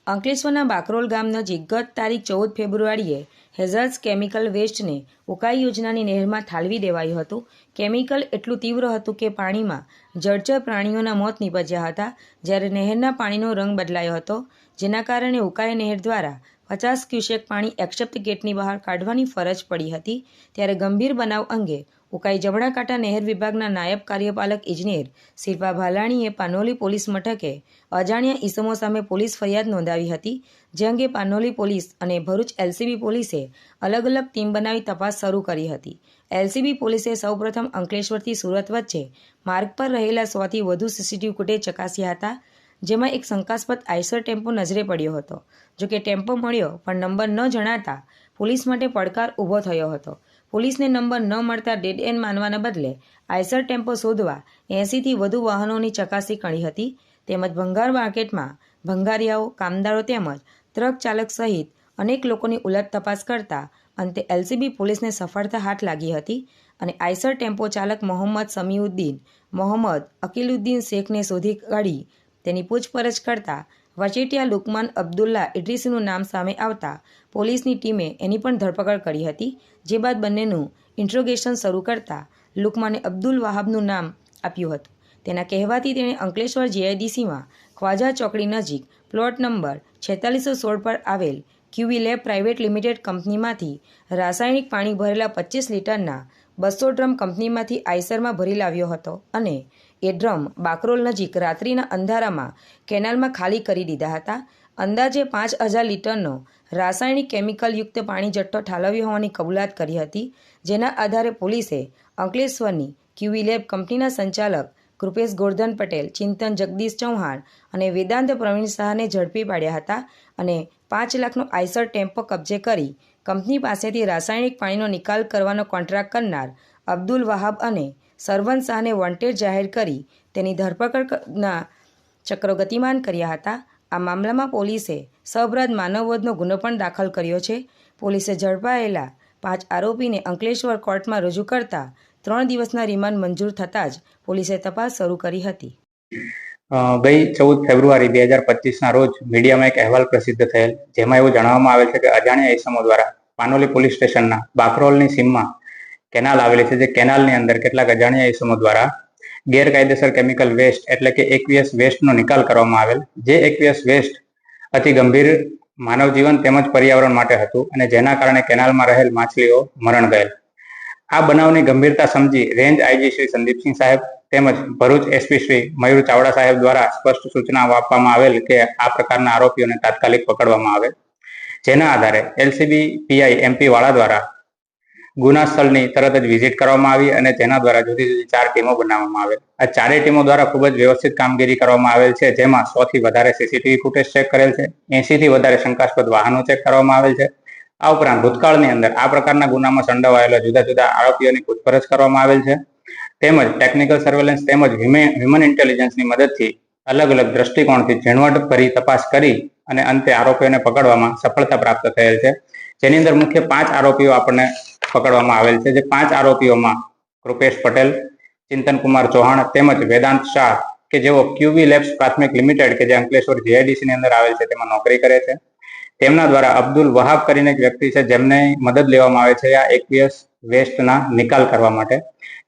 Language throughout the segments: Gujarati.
અંકલેશ્વરના બાકરોલ ગામ નજીક ગત તારીખ 14 ફેબ્રુઆરીએ હેઝર્સ કેમિકલ વેસ્ટને ઉકાઈ યોજનાની નહેરમાં ઠાલવી દેવાયું હતું. કેમિકલ એટલું તીવ્ર હતું કે પાણીમાં જળચર પ્રાણીઓના મોત નીપજ્યા હતા, જ્યારે નહેરના પાણીનો રંગ બદલાયો હતો, જેના કારણે ઉકાઈ નહેર દ્વારા 50 ક્યુસેક પાણી એક્સેપ્ટ ગેટની બહાર કાઢવાની ફરજ પડી હતી. ત્યારે ગંભીર બનાવ અંગે ઉકાઈ જમણા કાંઠા નહેર વિભાગના નાયબ કાર્યપાલક ઇજનેર શિલ્પા ભાલાણીએ પાનોલી પોલીસ મથકે અજાણ્યા ઈસમો સામે પોલીસ ફરિયાદ નોંધાવી હતી, જે અંગે પાનોલી પોલીસ અને ભરૂચ એલસીબી પોલીસે અલગ અલગ ટીમ બનાવી તપાસ શરૂ કરી હતી. એલસીબી પોલીસે સૌપ્રથમ અંકલેશ્વરથી સુરત વચ્ચે માર્ગ પર રહેલા 100થી વધુ સીસીટીવી ફૂટેજ ચકાસ્યા હતા, જેમાં એક શંકાસ્પદ આઈસર ટેમ્પો નજરે પડ્યો હતો. જોકે ટેમ્પો મળ્યો પણ નંબર ન જણાતા પોલીસ માટે પડકાર ઊભો થયો હતો. પોલીસને નંબર ન મળતા ડેડ એન્ડ માનવાના બદલે આઈસર ટેમ્પો શોધવા 80થી વધુ વાહનોની ચકાસણી કરી હતી. તેમજ ભંગાર માર્કેટમાં ભંગારિયાઓ, કામદારો તેમજ ટ્રક ચાલક સહિત અનેક લોકોની ઉલટ તપાસ કરતા અંતે એલસીબી પોલીસને સફળતા હાથ લાગી હતી અને આઈસર ટેમ્પો ચાલક મોહમ્મદ સમીઉદ્દીન મોહમ્મદ અકીલુદ્દીન શેખને શોધી કાઢી તેની પૂછપરછ કરતા વચેટિયા લુકમાન અબ્દુલ્લા ઇડ્રીસીનું નામ સામે આવતા પોલીસની ટીમે એની પણ ધરપકડ કરી હતી. જે બાદ બંનેનું ઇન્ટ્રોગેશન શરૂ કરતા લુકમાને અબ્દુલ વહાબનું નામ આપ્યું હતું. તેના કહેવાથી તેણે અંકલેશ્વર જીઆઈડીસીમાં ખ્વાજા ચોકડી નજીક પ્લોટ નંબર 4616 પર આવેલ ક્યુવી લેબ પ્રાઇવેટ લિમિટેડ કંપનીમાંથી રાસાયણિક પાણી ભરેલા 25 લીટરના 200 ડ્રમ કંપનીમાંથી આઈસરમાં ભરી લાવ્યો હતો અને એ ડ્રમ બાકરોલ નજીક રાત્રિના અંધારામાં કેનાલમાં ખાલી કરી દીધા હતા. અંદાજે 5000 લીટરનો રાસાયણિક કેમિકલયુક્ત પાણી જથ્થો ઠાલવ્યો હોવાની કબૂલાત કરી હતી, જેના આધારે પોલીસે અંકલેશ્વરની ક્યુવી લેબ કંપનીના સંચાલક કૃપેશ ગોરધન પટેલ, ચિંતન જગદીશ ચૌહાણ અને વેદાંત પ્રવીણ શાહને ઝડપી પાડ્યા હતા અને 5 લાખનો આઈસર ટેમ્પો કબજે કરી કંપની પાસેથી રાસાયણિક પાણીનો નિકાલ કરવાનો કોન્ટ્રાક્ટ કરનાર અબ્દુલ વહાબ અને સરવન શાહને વોન્ટેડ જાહેર કરી તેની ધરપકડના ચક્રો ગતિમાન કર્યા હતા. આ મામલામાં પોલીસે સહઅપરાધ માનવવધનો ગુનો પણ દાખલ કર્યો છે. પોલીસે ઝડપાયેલા 5 આરોપીને અંકલેશ્વર કોર્ટમાં રજૂ કરતા 3 દિવસના રિમાન્ડ મંજૂર થતાં જ પોલીસે તપાસ શરૂ કરી હતી. ગઈ 14 ફેબ્રુઆરી 2025ના રોજ મીડિયામાં એક અહેવાલ પ્રસિદ્ધ થયેલ, જેમાં એવું જણાવવામાં આવેલ છે કે અજાણ્યા ઈસમો દ્વારા પાનોલી પોલીસ સ્ટેશનના બાકરોલની સીમમાં કેનાલ આવેલી છે, જે કેનાલની અંદર કેટલાક અજાણ્યા ઈસમો દ્વારા ગેરકાયદેસર કેમિકલ વેસ્ટ એટલે કે એકવીએસ વેસ્ટનો નિકાલ કરવામાં આવેલ, જે એકવીએસ વેસ્ટ અતિ ગંભીર માનવ જીવન તેમજ પર્યાવરણ માટે હતું અને જેના કારણે કેનાલમાં રહેલ માછલીઓ મરણ ગયેલ. આ બનાવની ગંભીરતા સમજી રેન્જ આઈજી શ્રી સંદીપસિંહ સાહેબ તેમજ ભરૂચ એસપી શ્રી મયુર ચાવડા સાહેબ દ્વારા સ્પષ્ટ સૂચના આપવામાં આવેલ કે આ પ્રકારના આરોપીઓને તાત્કાલિક પકડવામાં આવે. જેના આધારે એલસીબી પીઆઈ એમપી વાળા દ્વારા ગુના સ્થળની તરત જ વિઝિટ કરવામાં આવી અને તેના દ્વારા જુદી જુદી 4 ટીમો બનાવવામાં આવેલ. આ 4 ટીમો દ્વારા ખૂબ જ વ્યવસ્થિત કામગીરી કરવામાં આવેલ છે, જેમાં 100થી વધારે સીસીટીવી ફૂટેજ ચેક કરેલ છે, 80થી વધારે શંકાસ્પદ વાહનો ચેક કરવામાં આવેલ છે. આ ઉપરાંત ભૂતકાળની અંદર આ પ્રકારના ગુનામાં સંડોવાયેલા જુદા જુદા આરોપીઓની પૂછપરછ કરવામાં આવેલ છે, તેમજ ટેકનિકલ સર્વેલન્સ તેમજ હ્યુમન ઇન્ટેલિજન્સની મદદથી અલગ અલગ દ્રષ્ટિકોણથી ઝીણવટભરી તપાસ કરી અને અંતે આરોપીઓને પકડવામાં સફળતા પ્રાપ્ત થયેલ છે. જેની અંદર મુખ્ય 5 આરોપીઓ આપણને પકડવામાં આવેલ છે, જે 5 આરોપીઓમાં કૃપેશ પટેલ, ચિંતન કુમાર ચૌહાણ તેમજ વેદાંત શાહ કે જેઓ ક્યુવી લેબ્સ પ્રાથમિક લિમિટેડ કે જે અંકલેશ્વર જીઆઈડીસી ની અંદર આવેલ છે તેમાં નોકરી કરે છે. તેમના દ્વારા અબ્દુલ વહાબ કરીને એક વ્યક્તિ છે, જેમને મદદ લેવામાં આવે છે આ એકવીએસ વેસ્ટના નિકાલ કરવા માટે.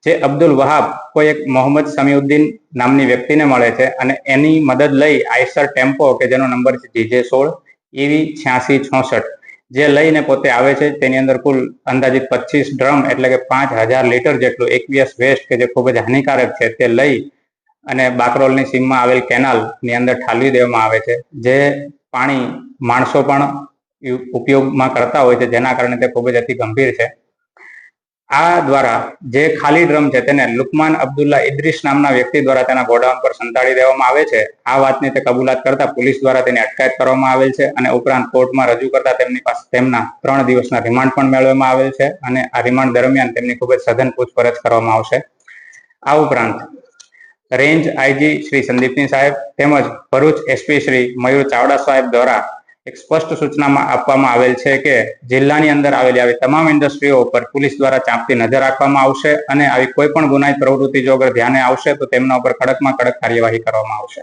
જે અબ્દુલ વહાબ કોઈ એક મોહમ્મદ સમીઉદ્દીન નામની વ્યક્તિને મળે છે અને એની મદદ લઈ આઈસર ટેમ્પો કે જેનો નંબર છે DJ16 EV8666 જે લઈને પોતે આવે છે. તેની અંદર કુલ અંદાજિત 25 ડ્રમ એટલે કે 5000 લીટર જેટલું એકવીએસ વેસ્ટ કે જે ખૂબ જ હાનિકારક છે તે લઈ અને બાકરોલની સીમમાં આવેલ કેનાલની અંદર ઠાલવી દેવામાં આવે છે. જે પાણી માણસો પણ ઉપયોગમાં કરતા હોય છે, જેના કારણે તે ખૂબ જ અતિ ગંભીર છે. આ દ્વારા જે ખાલી ડ્રમ છે તેને લુકમાન અબ્દુલ્લા ઇદ્રીસ નામના વ્યક્તિ દ્વારા તેના ગોડાઉન પર સંતાડી દેવામાં આવે છે. આ વાતની તે કબૂલાત કરતા પોલીસ દ્વારા તેની અટકાયત કરવામાં આવેલ છે અને ઉપરાંત કોર્ટમાં રજૂ કરતા તેમની પાસે તેમના 3 દિવસના રિમાન્ડ પણ મેળવવામાં આવેલ છે અને આ રિમાન્ડ દરમિયાન તેમની ખૂબ જ સઘન પૂછપરછ કરવામાં આવશે. આ ઉપરાંત રેન્જ આઈજી શ્રી સંદીપસિંહ સાહેબ તેમજ ભરૂચ એસપી શ્રી મયુર ચાવડા સાહેબ દ્વારા એક સ્પષ્ટ સૂચનામાં આપવામાં આવેલ છે કે જિલ્લાની અંદર આવેલી આવી તમામ ઇન્ડસ્ટ્રીઓ ઉપર પોલીસ દ્વારા ચાંપતી નજર રાખવામાં આવશે અને આવી કોઈ પણ ગુનાહિત પ્રવૃત્તિ જો અગર ધ્યાને આવશે તો તેમના ઉપર કડકમાં કડક કાર્યવાહી કરવામાં આવશે.